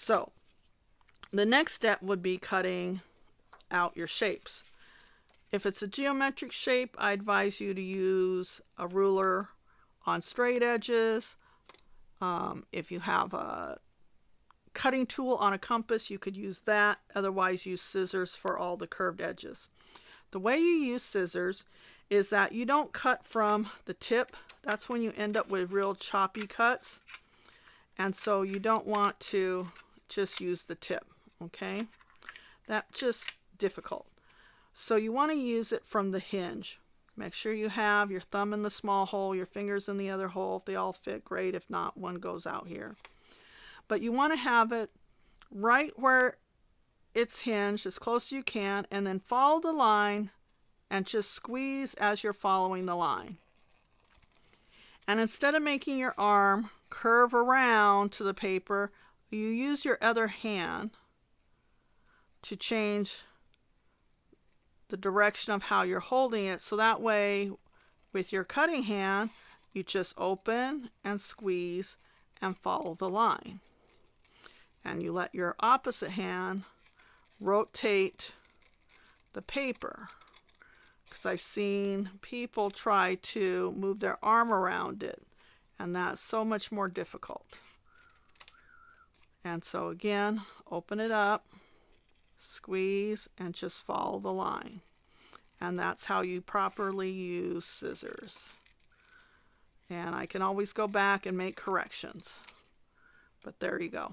So the next step would be cutting out your shapes. If it's a geometric shape, I advise you to use a ruler on straight edges. If you have a cutting tool on a compass, you could use that. Otherwise, use scissors for all the curved edges. The way you use scissors is that you don't cut from the tip. That's when you end up with real choppy cuts. And so you don't want to just use the tip, okay? That's just difficult. So you want to use it from the hinge. Make sure you have your thumb in the small hole, your fingers in the other hole. If they all fit, great. If not, one goes out here. But you want to have it right where it's hinged, as close as you can, and then follow the line and just squeeze as you're following the line. And instead of making your arm curve around to the paper, you use your other hand to change the direction of how you're holding it, so that way with your cutting hand you just open and squeeze and follow the line, and you let your opposite hand rotate the paper, because I've seen people try to move their arm around it, and that's so much more difficult. And so again, open it up, squeeze, and just follow the line. And that's how you properly use scissors. And I can always go back and make corrections. But there you go.